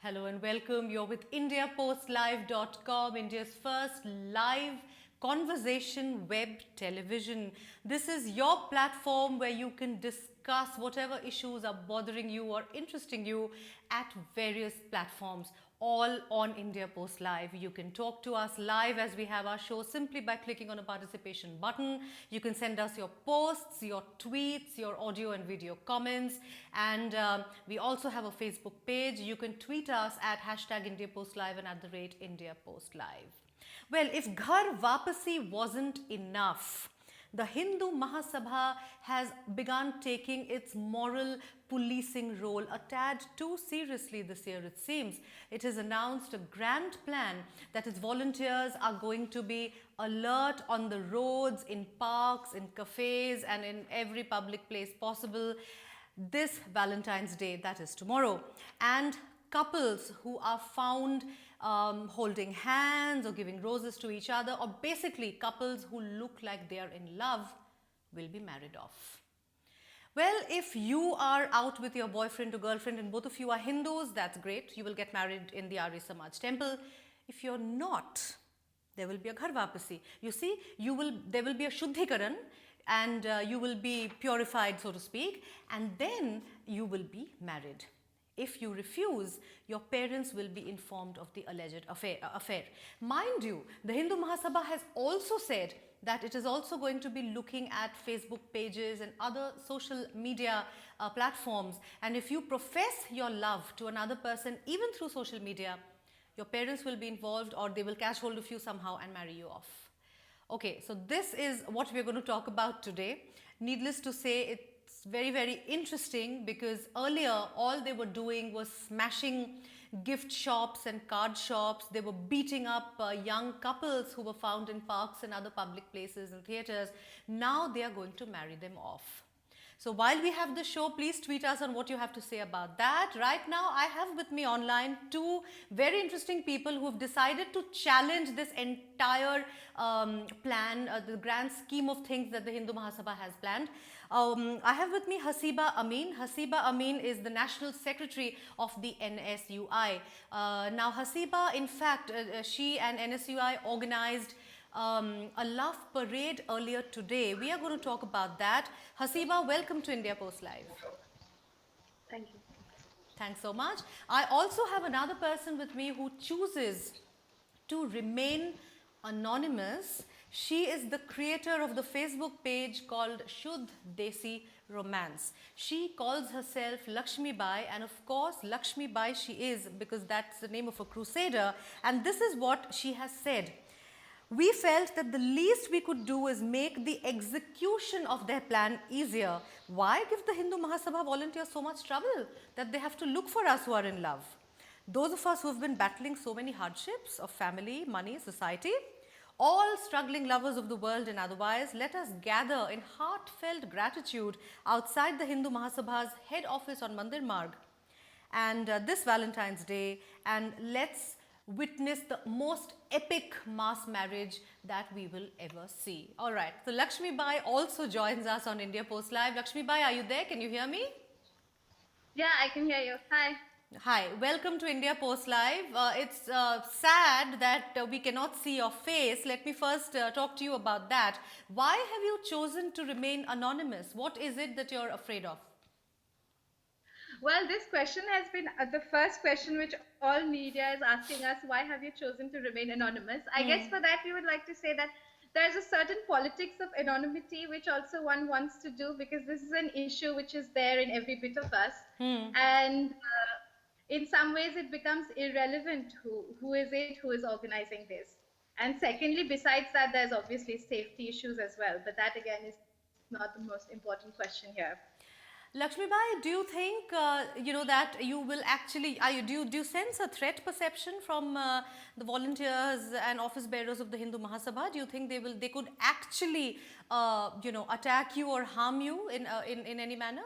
Hello and welcome. You're with IndiaPostLive.com, India's first live conversation web television. This is your platform where you can discuss whatever issues are bothering you or interesting you at various platforms, all on India Post Live. You can talk to us live as we have our show simply by clicking on a participation button. You can send us your posts, your tweets, your audio and video comments, and we also have a Facebook page. You can tweet us at #IndiaPostLive and @IndiaPostLive. Well, if Ghar Vapasi wasn't enough, the Hindu Mahasabha has begun taking its moral policing role a tad too seriously this year, it seems. It has announced a grand plan that its volunteers are going to be alert on the roads, in parks, in cafes, and in every public place possible this Valentine's Day, that is tomorrow. And couples who are found holding hands or giving roses to each other, or basically couples who look like they are in love, will be married off. Well, if you are out with your boyfriend or girlfriend and both of you are Hindus, that's great. You will get married in the Arya Samaj temple. If you're not, there will be a Ghar Vapasi. You see, there will be a Shuddhikaran, and you will be purified, so to speak, and then you will be married. If you refuse, your parents will be informed of the alleged affair. Mind you, the Hindu Mahasabha has also said that it is also going to be looking at Facebook pages and other social media platforms. And if you profess your love to another person, even through social media, your parents will be involved, or they will catch hold of you somehow and marry you off. Okay, so this is what we're going to talk about today. Needless to say, it's very, very interesting because earlier all they were doing was smashing gift shops and card shops. They were beating up young couples who were found in parks and other public places and theatres. Now they are going to marry them off. So while we have the show, please tweet us on what you have to say about that. Right now, I have with me online two very interesting people who have decided to challenge this entire plan, the grand scheme of things that the Hindu Mahasabha has planned. I have with me Hasiba Amin. Hasiba Amin is the National Secretary of the NSUI. Now, Hasiba, in fact, she and NSUI organized a love parade earlier today. We are going to talk about that. Hasiba, welcome to India Post Live. Thank you. Thanks so much. I also have another person with me who chooses to remain anonymous. She is the creator of the Facebook page called Shuddh Desi Romance. She calls herself Lakshmi Bai, and of course Lakshmi Bai she is because that's the name of a crusader, and this is what she has said. We felt that the least we could do is make the execution of their plan easier. Why give the Hindu Mahasabha volunteers so much trouble that they have to look for us who are in love? Those of us who have been battling so many hardships of family, money, society, all struggling lovers of the world and otherwise, let us gather in heartfelt gratitude outside the Hindu Mahasabha's head office on Mandir Marg and this Valentine's Day, and let's witness the most epic mass marriage that we will ever see. All right, so Lakshmi Bai also joins us on India Post Live. Lakshmi Bai, are you there? Can you hear me? Yeah, I can hear you. Hi. Hi, welcome to India Post Live. It's sad that we cannot see your face. Let me first talk to you about that. Why have you chosen to remain anonymous? What is it that you're afraid of? Well, this question has been the first question which all media is asking us. Why have you chosen to remain anonymous? I guess for that we would like to say that there's a certain politics of anonymity which also one wants to do, because this is an issue which is there in every bit of us. And in some ways it becomes irrelevant who is it who is organizing this. And secondly, besides that, there's obviously safety issues as well. But that again is not the most important question here. Lakshmi Bai, do you think that you will actually do you sense a threat perception from the volunteers and office bearers of the Hindu Mahasabha? Do you think they could actually attack you or harm you in any manner?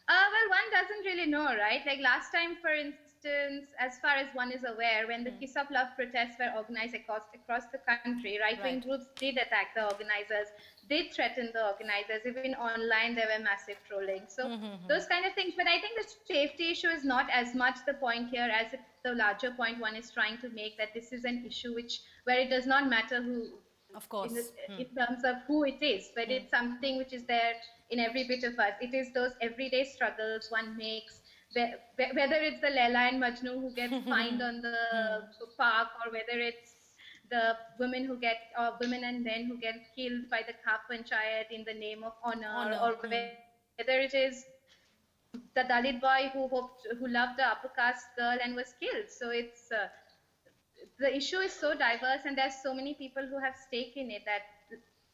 Well, one doesn't really know, right? Like last time, for instance, instance, as far as one is aware, when the Kiss of Love protests were organized across the country, right-wing Right. groups did attack the organizers, did threaten the organizers. Even online, there were massive trolling. So those kind of things. But I think the safety issue is not as much the point here as the larger point one is trying to make, that this is an issue where it does not matter who, Of in, course. in terms of who it is, but it's something which is there in every bit of us. It is those everyday struggles one makes, whether it's the Leila and Majnu who gets fined on the park, or whether it's the women women and men who get killed by the Khap Panchayat in the name of honor, Honor. or whether it is the Dalit boy who loved the upper caste girl and was killed. So it's the issue is so diverse, and there's so many people who have stake in it, that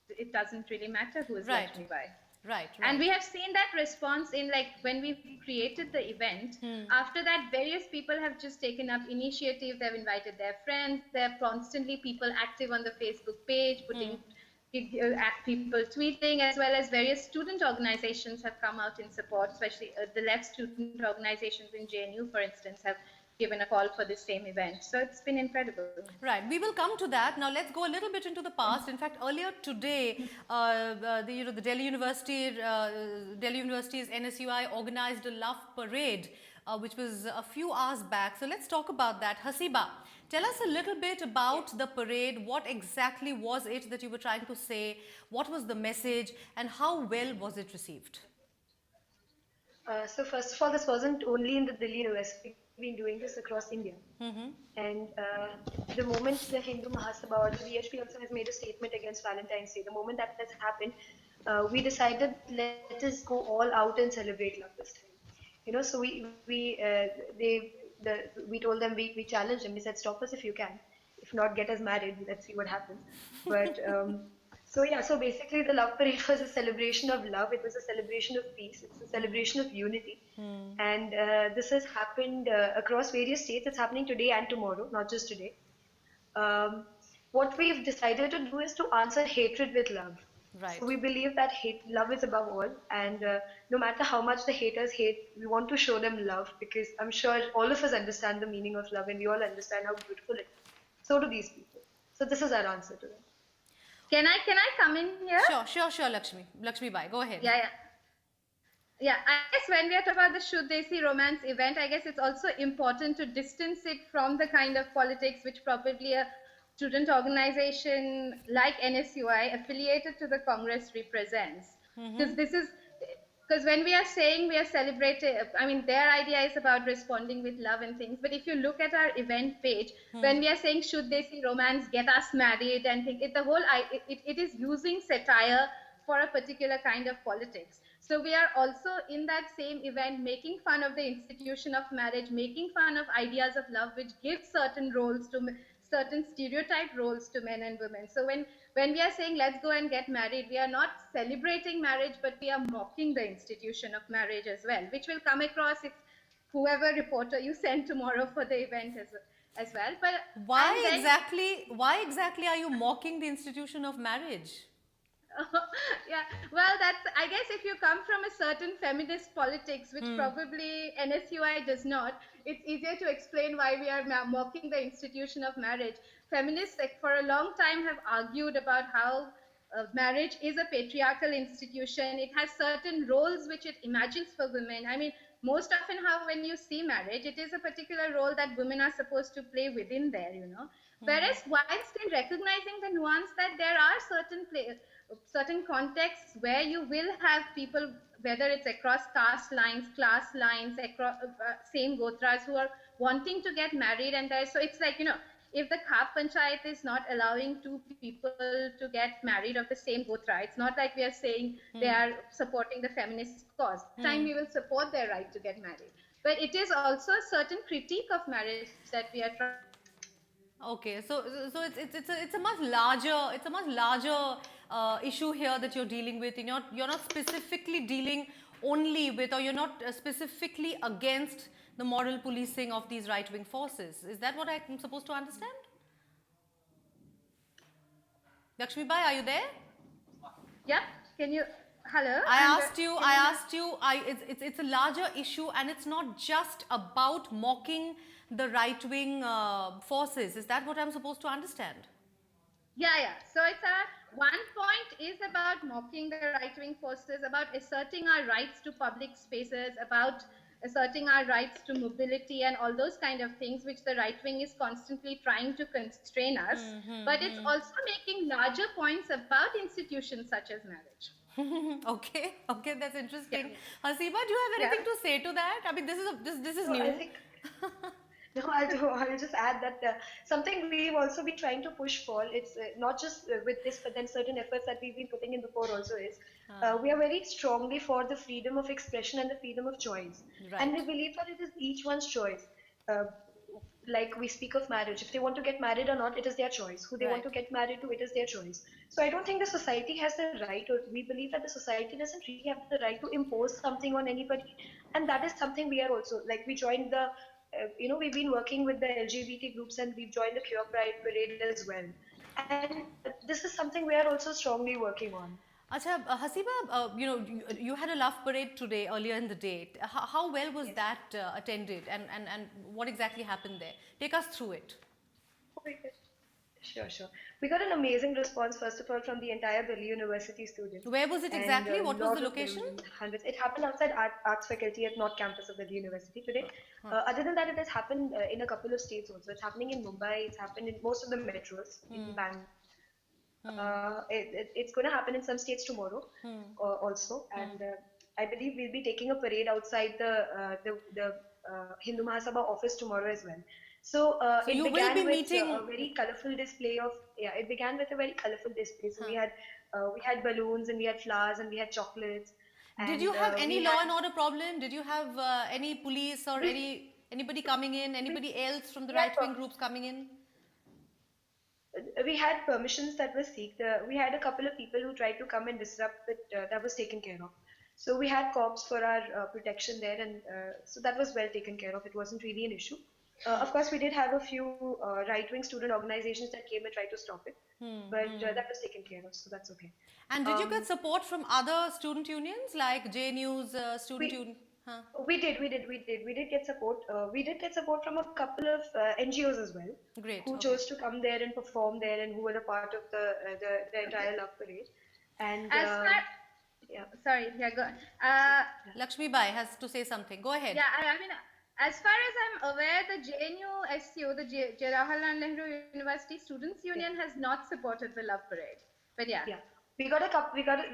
it doesn't really matter who is Right. Lakshmi Bai. Right. And we have seen that response in, like, when we created the event. After that, various people have just taken up initiative. They've invited their friends. There are constantly people active on the Facebook page, putting people tweeting, as well as various student organizations have come out in support, especially the left student organizations in JNU, for instance, have given a call for the same event. So it's been incredible. Right. We will come to that. Now let's go a little bit into the past. In fact, earlier today, the Delhi University's NSUI organized a love parade, which was a few hours back. So let's talk about that. Hasiba, tell us a little bit about the parade. What exactly was it that you were trying to say? What was the message, and how well was it received? So first of all, this wasn't only in the Delhi University. We've been doing this across India. And the moment the Hindu Mahasabha or the VHP also has made a statement against Valentine's Day, the moment that has happened, we decided, let us go all out and celebrate love this time. You know, so we told them, we challenged them. We said, stop us if you can. If not, get us married. Let's see what happens. But so basically the love parade was a celebration of love. It was a celebration of peace. It's a celebration of unity. And this has happened across various states. It's happening today and tomorrow, not just today. What we've decided to do is to answer hatred with love. Right. So we believe that love is above all, and no matter how much the haters hate, we want to show them love, because I'm sure all of us understand the meaning of love, and we all understand how beautiful it is. So do these people. So this is our answer to them. Can I come in here? Sure, Lakshmi Bai, go ahead. Yeah, I guess when we are talking about the Shuddh Desi romance event, I guess it's also important to distance it from the kind of politics which probably a student organization like NSUI affiliated to the Congress represents. Because when we are saying we are celebrating, I mean, their idea is about responding with love and things. But if you look at our event page, when we are saying Shuddh Desi romance, get us married, and it is using satire for a particular kind of politics. So we are also in that same event making fun of the institution of marriage, making fun of ideas of love, which give certain stereotyped roles to men and women. So when we are saying let's go and get married, we are not celebrating marriage, but we are mocking the institution of marriage as well, which will come across if whoever reporter you send tomorrow for the event as well. But why exactly are you mocking the institution of marriage? Yeah, well, I guess if you come from a certain feminist politics, which probably NSUI does not, it's easier to explain why we are mocking the institution of marriage. Feminists, for a long time, have argued about how marriage is a patriarchal institution. It has certain roles which it imagines for women. I mean, most often when you see marriage, it is a particular role that women are supposed to play within there, you know. Whereas while still recognizing the nuance that there are certain contexts where you will have people, whether it's across caste lines, class lines, across same gotras, who are wanting to get married, and so it's like, you know, if the Khap Panchayat is not allowing two people to get married of the same gotra, it's not like we are saying they are supporting the feminist cause. Time we will support their right to get married, but it is also a certain critique of marriage that we are trying. Okay, so it's a much larger issue here that you're dealing with. You're not specifically dealing only with, or you're not specifically against the moral policing of these right-wing forces. Is that what I'm supposed to understand? Lakshmi Bai, are you there? Yeah, can you? Hello. I I'm asked you, it's a larger issue, and it's not just about mocking the right-wing forces. Is that what I'm supposed to understand? Yeah. So it's one point is about mocking the right-wing forces, about asserting our rights to public spaces, about asserting our rights to mobility and all those kind of things which the right wing is constantly trying to constrain us. But it's also making larger points about institutions such as marriage. Okay, that's interesting. Yeah. Hasiba, do you have Yeah. anything to say to that? I mean, this is So I new. think no, I'll just add that something we've also been trying to push for. It's not just with this, but then certain efforts that we've been putting in before also is we are very strongly for the freedom of expression and the freedom of choice, and we Right. believe that it is each one's choice. Uh, like we speak of marriage, if they want to get married or not, it is their choice. Who they want Right. to get married to, it is their choice. So I don't think the society has the right, or we believe that the society doesn't really have the right to impose something on anybody, and that is something we are also like we joined the we've been working with the LGBT groups and we've joined the Queer Pride Parade as well. And this is something we are also strongly working on. Acha, Hasiba, you had a love parade today, earlier in the day. How well was Yes. that attended, and what exactly happened there? Take us through it. Oh my God. Sure. We got an amazing response, first of all, from the entire Delhi University students. Where was it And exactly? a What was the lot of location? them, hundreds. It happened outside arts faculty at North Campus of Delhi University today. Huh. Other than that, it has happened in a couple of states also. It's happening in Mumbai, it's happened in most of the metros, in Bangalore. It's going to happen in some states tomorrow also. And I believe we'll be taking a parade outside the Hindu Mahasabha office tomorrow as well. So So it you will be began with meeting. a very colorful display of it began with a very colorful display. So we had balloons and we had flowers and we had chocolates Did you and have any we law had and order problem? Did you have any police or we anybody coming in? we, Anybody else from the we had right wing groups coming in? we had permissions that were seeked. We had a couple of people who tried to come and disrupt, but that was taken care of. So we had cops for our protection there, and so that was well taken care of. It wasn't really an issue. Of course, we did have a few right-wing student organizations that came and tried to stop it, but that was taken care of, so that's okay. And did you get Um, support from other student unions like JNU's student we union? Huh. we did get support. We did get support from a couple of NGOs as well, Great. who Okay. chose to come there and perform there, and who were a part of the entire love parade. And As far yeah, sorry, yeah, go. so, yeah. Lakshmi Bai has to say something. Go ahead. Yeah, I mean, as far as I'm aware, the JNU SU, the Jawaharlal Nehru University Students Yeah. Union, has not supported the Love Parade. But yeah. Yeah, we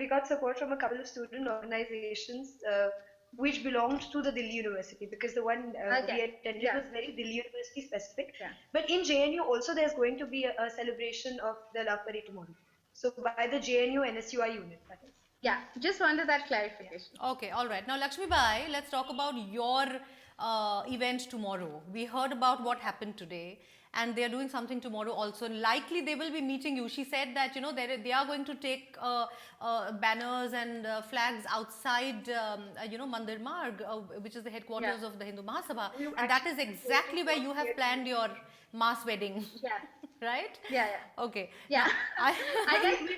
got support from a couple of student organizations which belonged to the Delhi University, because the one we Okay. attended Yeah. was very Delhi University specific. Yeah. But in JNU also there's going to be a celebration of the Love Parade tomorrow. So by the JNU NSUI unit, that is. Yeah. Just wanted that clarification. Okay, all right. Now, Lakshmi Bai, let's talk about your event tomorrow. We heard about what happened today, and they are doing something tomorrow also. Likely, they will be meeting you. She said that they are going to take banners and flags outside Mandir Marg, which is the headquarters Yeah. of the Hindu Mahasabha, You and that is actually exactly where you have planned your mass wedding. Yeah. Right? Yeah. Okay. Yeah. I We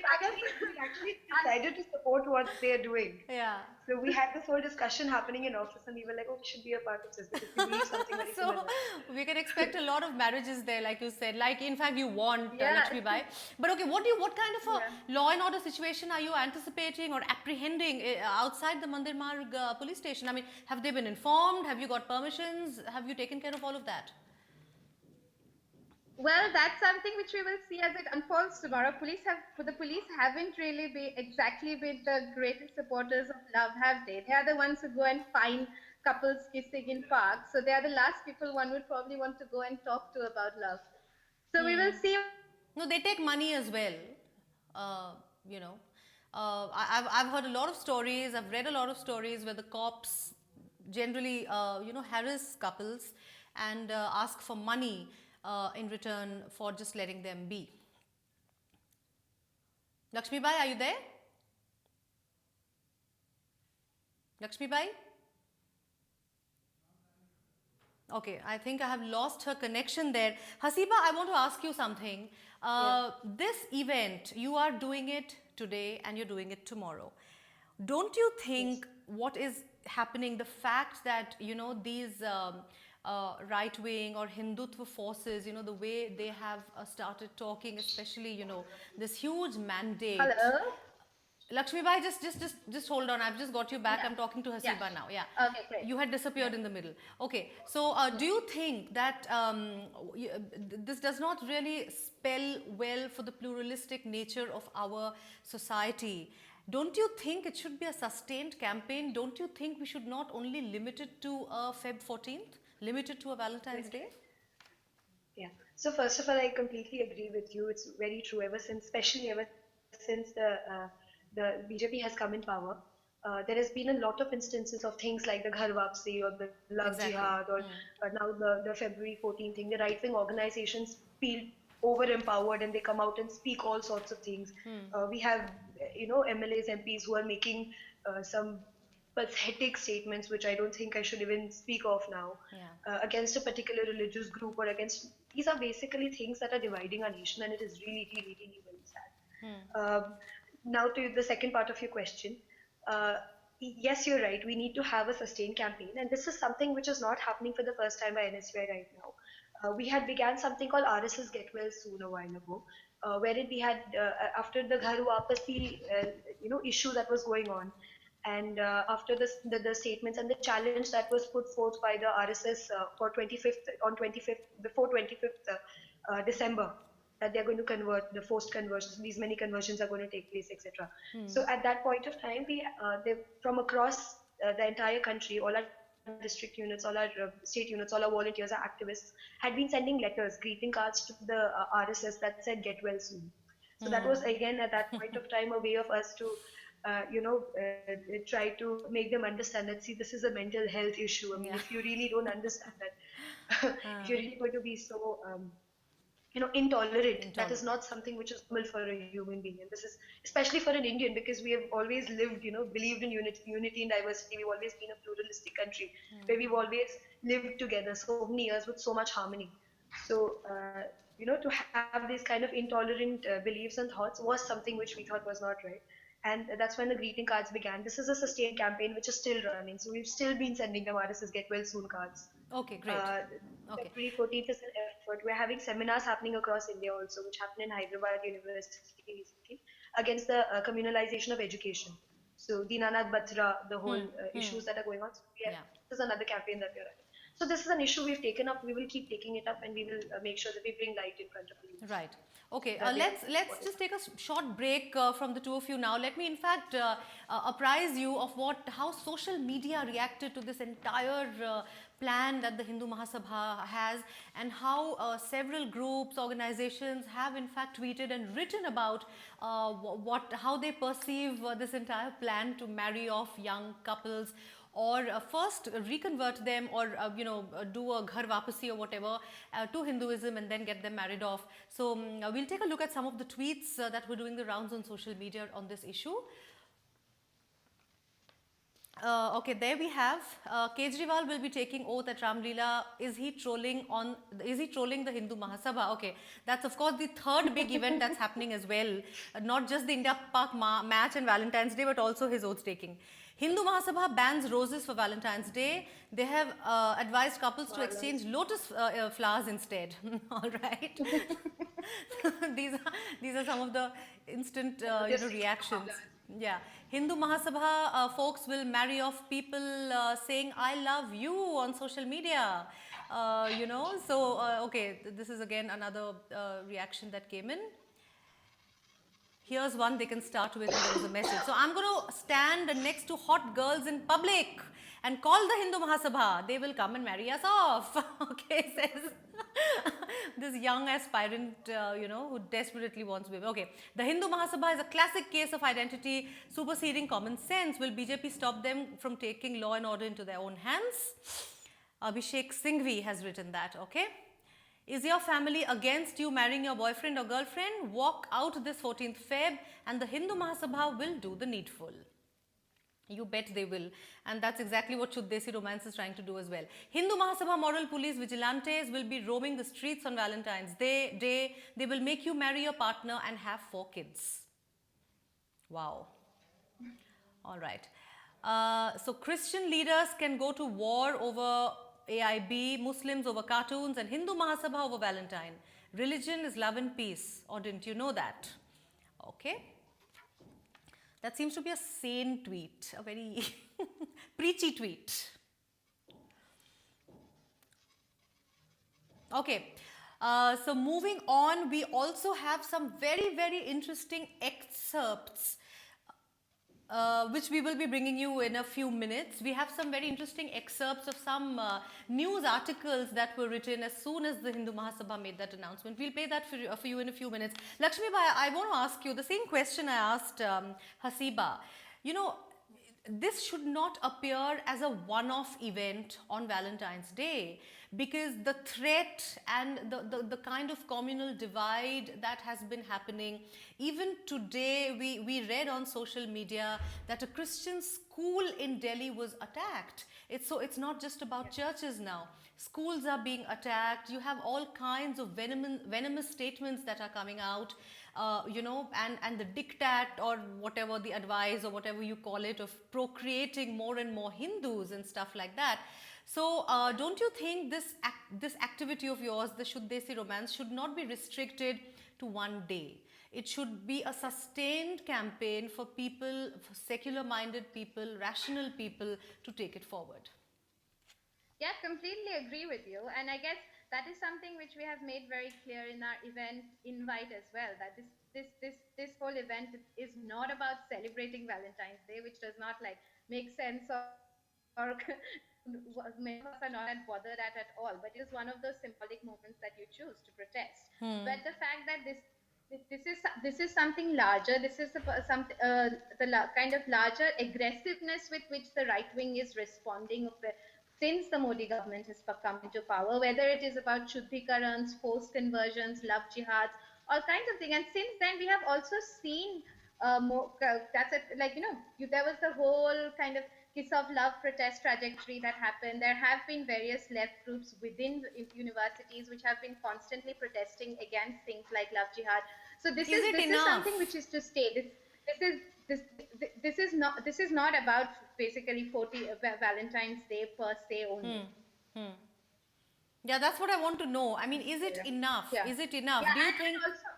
actually decided to support what they're doing. yeah. So we had this whole discussion happening in office, and we were like, "Oh, we should be a part of this because we believe something very So similar." we can expect a lot of marriages there, like you said. Like in fact, you want Yeah. Lakshmi Bai. But okay, what kind of a law and order situation are you anticipating or apprehending outside the Mandir Marg police station? I mean, have they been informed? Have you got permissions? Have you taken care of all of that? Well, that's something which we will see as it unfolds tomorrow. The police haven't really been the greatest supporters of love, have they? They are the ones who go and find couples kissing in parks. So they are the last people one would probably want to go and talk to about love. So we will see. No, they take money as well. Uh, you know, I've heard a lot of stories. I've read a lot of stories where the cops generally, harass couples and ask for money in return for just letting them be. Lakshmi Bai, are you there? Lakshmi Bai? Okay, I think I have lost her connection there. Hasiba, I want to ask you something. This event, you are doing it today and you're doing it tomorrow. Don't you think what is happening, the fact that, these right-wing or Hindutva forces, the way they have started talking, especially, this huge mandate. Hello? Lakshmi Bhai, just hold on. I've just got you back. Yeah. I'm talking to Yeah. Hasiba now. Yeah. Okay, great. You had disappeared in the middle. Okay. So, do you think that this does not really spell well for the pluralistic nature of our society? Don't you think it should be a sustained campaign? Don't you think we should not only limit it to Feb 14th, limit it to a Valentine's Day? Yeah. So first of all, I completely agree with you. It's very true. Especially ever since the BJP has come in power, there has been a lot of instances of things like the Ghar Wapsi or the Love Exactly. Jihad or now the February 14th thing. The right-wing organizations feel over-empowered and they come out and speak all sorts of things. We have, MLAs, MPs who are making some pathetic statements which I don't think I should even speak of now, Yeah. against a particular religious group or against, these are basically things that are dividing our nation, and it is really, really, really very sad. Now to the second part of your question. Uh, yes, you're right. We need to have a sustained campaign, and this is something which is not happening for the first time by NSY right now. We had began something called RSS Get Well Soon a while ago, wherein we had after the Ghar Wapasi issue that was going on, and after the statements and the challenge that was put forth by the RSS for 25th on 25th before 25th December, that they're going to convert the forced conversions, these many conversions are going to take place, etc. So at that point of time, they from across the entire country, all our district units, all our state units, all our volunteers, our activists had been sending letters, greeting cards to the RSS that said "Get well soon." So that was again at that point of time a way of us to try to make them understand that, see, this is a mental health issue. I mean, if you really don't understand that, if you're really going to be so intolerant, that is not something which is normal for a human being. And this is especially for an Indian, because we have always lived, believed in unity and diversity. We've always been a pluralistic country where we've always lived together so many years with so much harmony. So, to have these kind of intolerant beliefs and thoughts was something which we thought was not right. And that's when the greeting cards began. This is a sustained campaign which is still running. So we've still been sending them RSS Get Well Soon cards. Okay, great. Okay. February 14th is an effort. We're having seminars happening across India also, which happened in Hyderabad University recently, against the communalization of education. So Dinanath Batra, the whole issues that are going on. So this is another campaign that we're running. So this is an issue we've taken up. We will keep taking it up, and we will make sure that we bring light in front of you. Right. Okay. Let's just take a short break from the two of you now. Let me, in fact, apprise you of how social media reacted to this entire plan that the Hindu Mahasabha has, and how several groups, organizations have in fact tweeted and written about how they perceive this entire plan to marry off young couples, or first reconvert them, or do a ghar wapasi or whatever to Hinduism and then get them married off. So we'll take a look at some of the tweets that were doing the rounds on social media on this issue. Okay, there we have Kejriwal will be taking oath at Ramleela. Is he trolling the Hindu Mahasabha? Okay, that's of course the third big event that's happening as well. Not just the India-Pak match and Valentine's Day, but also his oath taking. Hindu Mahasabha bans roses for Valentine's Day. They have advised couples to exchange lotus flowers instead. All right. These are some of the instant reactions. Yeah. Hindu Mahasabha folks will marry off people saying "I love you" on social media. So okay, this is again another reaction that came in. Here's one they can start with, and there was a message. So I'm going to stand next to hot girls in public and call the Hindu Mahasabha. They will come and marry us off. Okay, says this young aspirant, who desperately wants women. Okay, the Hindu Mahasabha is a classic case of identity superseding common sense. Will BJP stop them from taking law and order into their own hands? Abhishek Singhvi has written that. Okay. Is your family against you marrying your boyfriend or girlfriend? Walk out this 14th Feb and the Hindu Mahasabha will do the needful. You bet they will. And that's exactly what Chuddesi Romance is trying to do as well. Hindu Mahasabha moral police vigilantes will be roaming the streets on Valentine's Day. They will make you marry your partner and have 4 kids. Wow. All right. So Christian leaders can go to war over AIB, Muslims over cartoons, and Hindu Mahasabha over Valentine. Religion is love and peace. Or didn't you know that? Okay. That seems to be a sane tweet, a very preachy tweet. Okay. So moving on, we also have some very, very interesting excerpts which we will be bringing you in a few minutes. We have some very interesting excerpts of some news articles that were written as soon as the Hindu Mahasabha made that announcement. We'll play that for you in a few minutes. Lakshmi Bhai, I want to ask you the same question I asked Hasiba. You know, this should not appear as a one-off event on Valentine's Day, because the threat and the kind of communal divide that has been happening, even today we read on social media that a Christian school in Delhi was attacked. It's not just about churches now. Schools are being attacked. You have all kinds of venomous statements that are coming out. You know, and the diktat or whatever, the advice or whatever you call it, of procreating more and more Hindus and stuff like that. So don't you think this activity of yours, the Shuddesi romance, should not be restricted to one day? It should be a sustained campaign for people, for secular-minded people, rational people, to take it forward. Yeah, completely agree with you. And I guess that is something which we have made very clear in our event invite as well, that this whole event is not about celebrating Valentine's Day, which does not like make sense, or many of us are not bothered at all, but it is one of those symbolic moments that you choose to protest. But the fact that this is something larger, this is kind of larger aggressiveness with which the right wing is responding since the Modi government has come into power, whether it is about Shuddhikarans, forced conversions, love jihads, all kinds of things. And since then, we have also seen more, there was the whole kind of kiss of love protest trajectory that happened. There have been various left groups within universities which have been constantly protesting against things like love jihad. So this is something which is to stay. This is not about basically Valentine's Day per se only. Yeah, that's what I want to know. I mean, is it enough? Yeah. Is it enough? Yeah, Do you think? Also,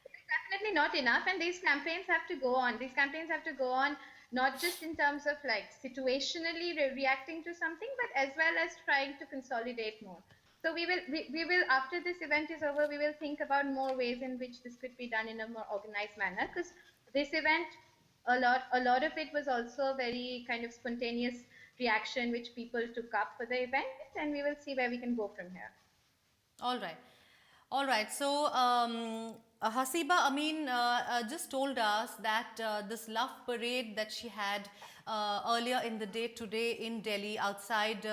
it's definitely not enough, and these campaigns have to go on. These campaigns have to go on, not just in terms of like situationally reacting to something, but as well as trying to consolidate more. So we will after this event is over, we will think about more ways in which this could be done in a more organized manner, because this event, a lot of it was also very kind of spontaneous reaction which people took up for the event, and we will see where we can go from here. All right. So Hasiba Amin just told us that this love parade that she had earlier in the day today in Delhi, outside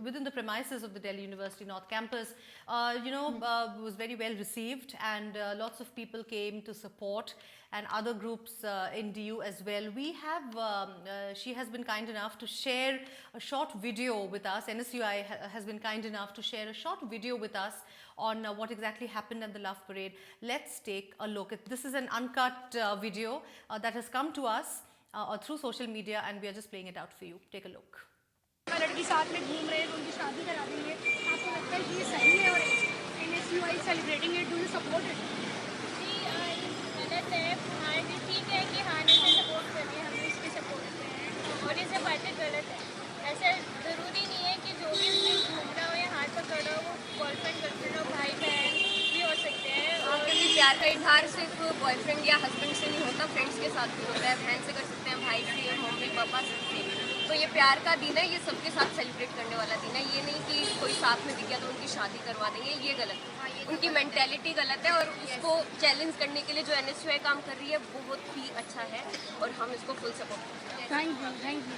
within the premises of the Delhi University North Campus, was very well received, and lots of people came to support, and other groups in DU as well. We have, she has been kind enough to share a short video with us. NSUI has been kind enough to share a short video with us on what exactly happened at the Love Parade. Let's take a look. This is an uncut video that has come to us through social media, and we are just playing it out for you. Take a look. लड़की साथ में घूम रहे हैं, उनकी शादी करा देंगे, आपको लगता है ये सही है? और NSUI celebrating it, do you support it? गलत है। हाँ जी, ठीक है कि हाँ ने सपोर्ट करिए, हम इसकी सपोर्ट करें, और ये सब बातें गलत है। ऐसा ज़रूरी नहीं है कि जो भी उसमें घूम रहा हो या हाथ पकड़ रहा हो वो बॉयफ्रेंड गर्लफ्रेंड हो, भाई बहन भी हो सकते हैं। और प्यार का इजहार सिर्फ बॉयफ्रेंड या हस्बैंड से नहीं होता, फ्रेंड्स के साथ भी होता है, बहन से कर सकते हैं, भाई से, मम्मी पापा से। तो ये प्यार का दिन है, ये सबके साथ सेलिब्रेट करने वाला दिन है। ये नहीं कि कोई साथ में दिख गया तो उनकी शादी करवा देंगे, ये गलत है। उनकी मेंटेलिटी गलत है, और उसको चैलेंज करने के लिए जो NSUI काम कर रही है बहुत ही अच्छा है, और हम इसको फुल सपोर्ट करते हैं। Thank you.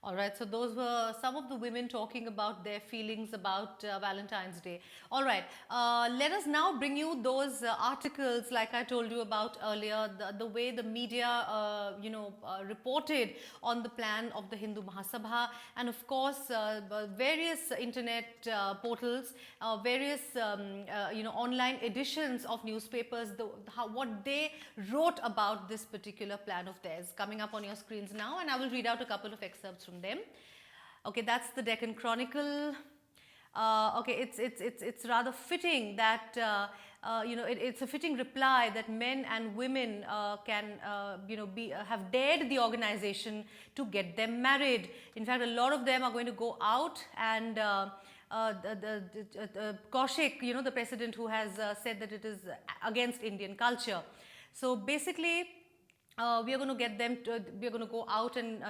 All right, so those were some of the women talking about their feelings about Valentine's Day. All right, let us now bring you those articles, like I told you about earlier, the way the media, reported on the plan of the Hindu Mahasabha, and of course, various internet portals, various online editions of newspapers, what they wrote about this particular plan of theirs, coming up on your screens now, and I will read out a couple of excerpts from them. Okay, that's the Deccan Chronicle. Okay, it's rather fitting that it's a fitting reply that men and women can have dared the organization to get them married. In fact, a lot of them are going to go out and Kaushik, the president who has said that it is against Indian culture. So basically, we are going to get them to, we are going to go out and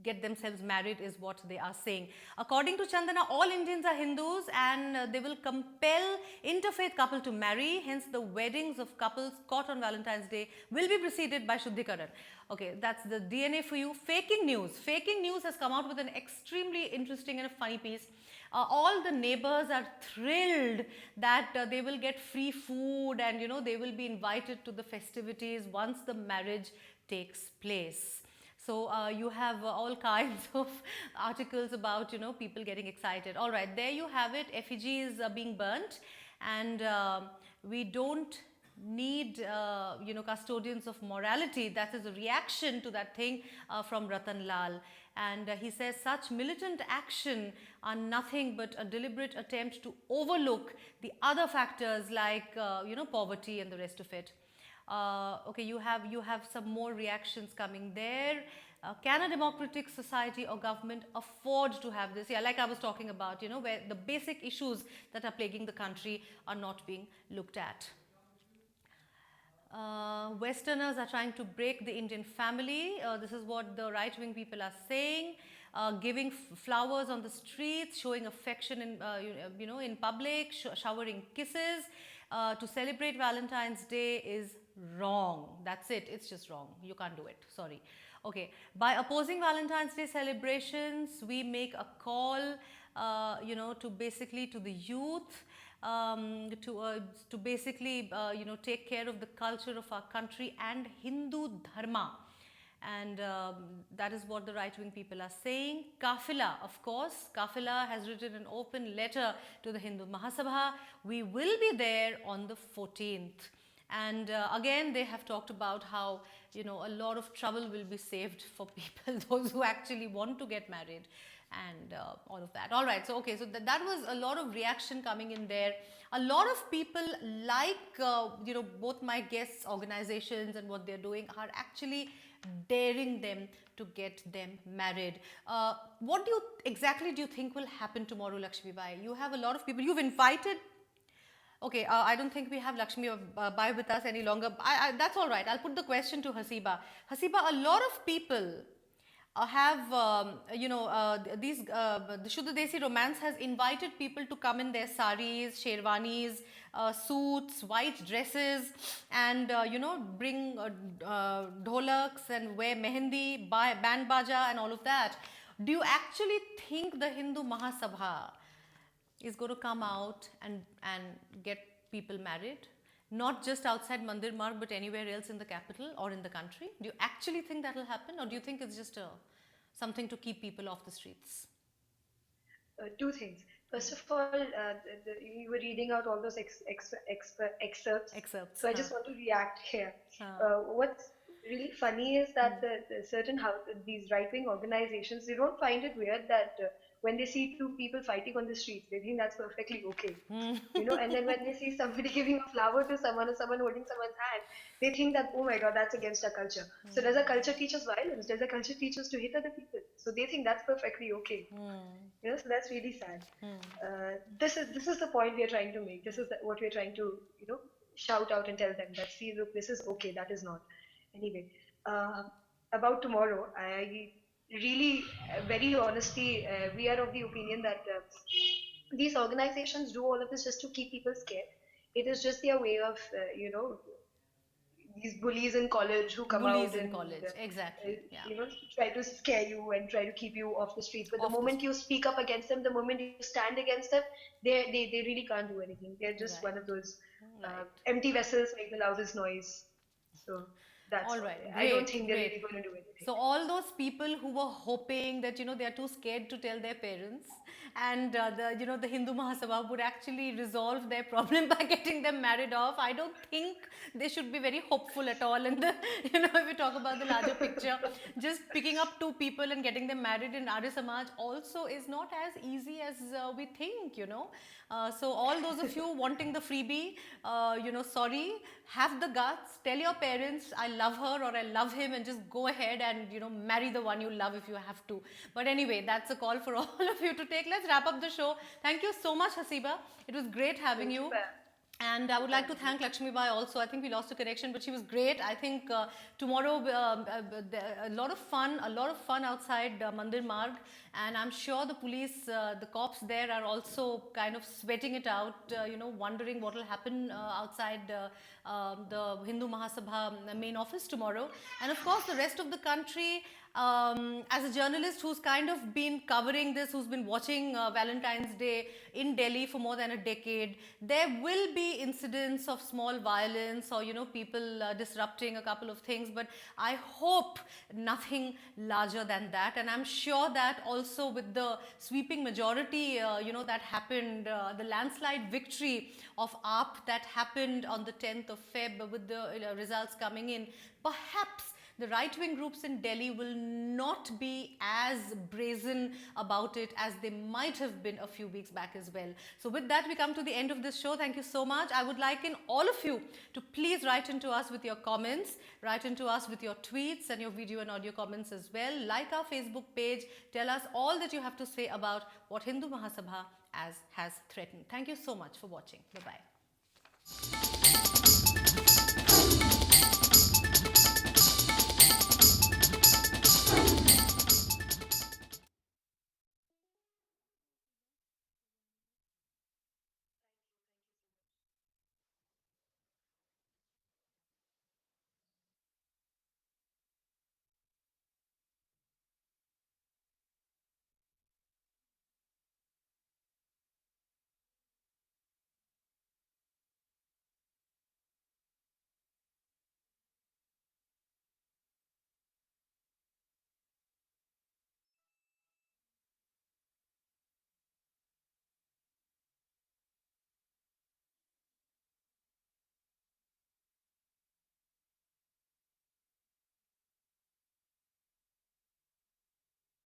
get themselves married is what they are saying. According to Chandana, all Indians are Hindus and they will compel interfaith couple to marry. Hence, the weddings of couples caught on Valentine's Day will be preceded by Shuddhikaran. Okay, that's the DNA for you. Faking news. Faking news has come out with an extremely interesting and a funny piece. All the neighbors are thrilled that they will get free food and they will be invited to the festivities once the marriage takes place. So you have all kinds of articles about people getting excited. All right, there you have it. Effigies are being burnt, and we don't need custodians of morality. That is a reaction to that thing from Ratan Lal. And he says such militant action are nothing but a deliberate attempt to overlook the other factors like poverty and the rest of it. Okay, you have some more reactions coming there. Can a democratic society or government afford to have this? Yeah, like I was talking about, where the basic issues that are plaguing the country are not being looked at. Westerners are trying to break the Indian family. This is what the right-wing people are saying. Giving flowers on the streets, showing affection in public, showering kisses to celebrate Valentine's Day is wrong. That's it. It's just wrong. You can't do it. Sorry. Okay. By opposing Valentine's Day celebrations, we make a call, to basically to the youth. To basically take care of the culture of our country and Hindu dharma, and that is what the right-wing people are saying. Kafila, of course, Kafila has written an open letter to the Hindu Mahasabha. We will be there on the 14th. And again, they have talked about how a lot of trouble will be saved for people, those who actually want to get married, and all of that. All right, so okay, so that was a lot of reaction coming in there. A lot of people like both my guests' organizations and what they're doing are actually daring them to get them married. What exactly do you think will happen tomorrow, Lakshmi Bai? You have a lot of people you've invited. Okay, I don't think we have Lakshmi Bai with us any longer. That's all right. I'll put the question to Hasiba. Hasiba, a lot of people have, the Shuddha Desi Romance has invited people to come in their saris, sherwanis, suits, white dresses, and, bring dholaks and wear mehendi, band baja and all of that. Do you actually think the Hindu Mahasabha is going to come out and get people married? Not just outside Mandir Marg, but anywhere else in the capital or in the country? Do you actually think that will happen, or do you think it's just something to keep people off the streets? Two things. First of all, you were reading out all those excerpts. So I just want to react here. What's really funny is that these right-wing organizations, they don't find it weird that when they see two people fighting on the streets, they think that's perfectly okay. And then when they see somebody giving a flower to someone or someone holding someone's hand, they think that, oh my God, that's against our culture. So does our culture teach us violence? Does our culture teach us to hit other people? So they think that's perfectly okay. So that's really sad. This is the point we are trying to make. This is what we are trying to, shout out and tell them that, see, look, this is okay, that is not. Anyway, about tomorrow, I really, very honestly, we are of the opinion that these organizations do all of this just to keep people scared. It is just their way of, these bullies in college who come Bullies out in and college, exactly. Yeah. try to scare you and try to keep you off the streets. But the Off the moment you speak up against them, the moment you stand against them, they really can't do anything. They're just Right. one of those Right. empty vessels make the loudest noise. So that's All all. right, I don't great, think they're great. really going to do anything. So all those people who were hoping that they are too scared to tell their parents, and the Hindu Mahasabha would actually resolve their problem by getting them married off. I don't think they should be very hopeful at all. And if we talk about the larger picture, just picking up two people and getting them married in Arya Samaj also is not as easy as we think. So all those of you wanting the freebie, sorry, have the guts, tell your parents I love her or I love him, and just go ahead and marry the one you love if you have to. But anyway, that's a call for all of you to take. Let's wrap up the show. Thank you so much, Hasiba. It was great having you. And I would like to thank Lakshmi Bai also. I think we lost a connection, but she was great. I think tomorrow a lot of fun outside Mandir Marg, and I'm sure the police, the cops there are also kind of sweating it out, wondering what will happen outside the Hindu Mahasabha main office tomorrow. And of course, the rest of the country. As a journalist who's kind of been covering this, who's been watching Valentine's Day in Delhi for more than a decade, there will be incidents of small violence or people disrupting a couple of things, but I hope nothing larger than that. And I'm sure that also with the sweeping majority that happened, the landslide victory of AAP that happened on the 10th of Feb with the results coming in, perhaps the right-wing groups in Delhi will not be as brazen about it as they might have been a few weeks back as well. So with that, we come to the end of this show. Thank you so much. I would like all of you to please write into us with your comments, write into us with your tweets and your video and audio comments as well. Like our Facebook page. Tell us all that you have to say about what Hindu Mahasabha has threatened. Thank you so much for watching. Bye-bye.